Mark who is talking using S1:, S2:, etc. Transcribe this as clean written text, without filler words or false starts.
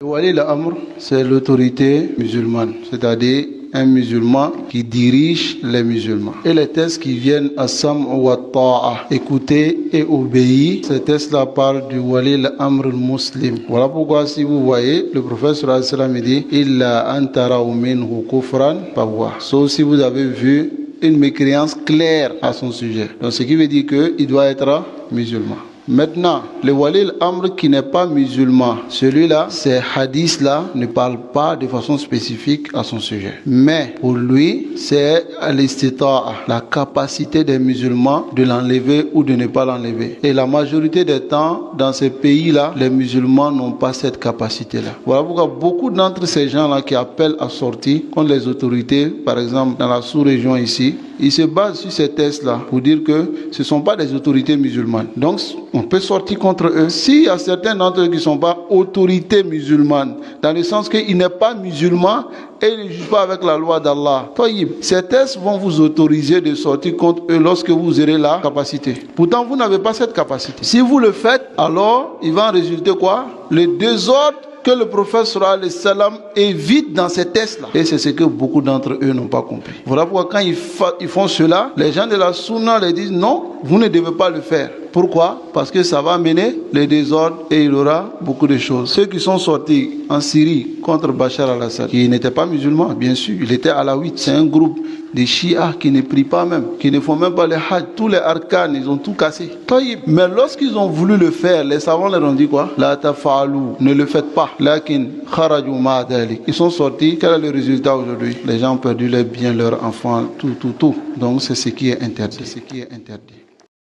S1: Wali al-Amr, c'est l'autorité musulmane, c'est-à-dire un musulman qui dirige les musulmans. Et les textes qui viennent à Sam wa Ta'a, écouter et obéir, ces textes-là parlent du Wali al-Amr muslim. Voilà pourquoi si vous voyez, le prophète sallallahu alayhi wa sallam dit Illa an taraw minhu kufran fawwa. Sauf si vous avez vu une mécréance claire à son sujet. Donc ce qui veut dire qu'il doit être musulman. Maintenant, le Wali al-Amr qui n'est pas musulman, celui-là, ces hadiths-là ne parlent pas de façon spécifique à son sujet. Mais pour lui, c'est l'istita'a, la capacité des musulmans de l'enlever ou de ne pas l'enlever. Et la majorité des temps, dans ces pays-là, les musulmans n'ont pas cette capacité-là. Voilà pourquoi beaucoup d'entre ces gens-là qui appellent à sortir contre les autorités, par exemple dans la sous-région ici, ils se basent sur ces tests-là pour dire que ce ne sont pas des autorités musulmanes. Donc, on peut sortir contre eux. S'il y a certains d'entre eux qui ne sont pas autorités musulmanes, dans le sens qu'il n'est pas musulman et il ne juge pas avec la loi d'Allah, ces tests vont vous autoriser de sortir contre eux lorsque vous aurez la capacité. Pourtant, vous n'avez pas cette capacité. Si vous le faites, alors il va en résulter quoi? Le désordre que le prophète sallallahu alayhi wa sallam évite dans ces tests-là. Et c'est ce que beaucoup d'entre eux n'ont pas compris. Voilà pourquoi quand ils font cela, les gens de la Sunna leur disent non, vous ne devez pas le faire. Pourquoi? Parce que ça va amener le désordre et il y aura beaucoup de choses. Ceux qui sont sortis en Syrie contre Bachar al-Assad, qui n'étaient pas musulmans, bien sûr, il était alawite, c'est un groupe des chiites qui ne prient pas même, qui ne font même pas les hajj, tous les arcanes, ils ont tout cassé. Mais lorsqu'ils ont voulu le faire, les savants leur ont dit quoi? La tafa'alu, ne le faites pas. Lakin kharaju ma dalik. Ils sont sortis, quel est le résultat aujourd'hui? Les gens ont perdu leurs biens, leurs enfants, tout. Donc c'est ce qui est interdit.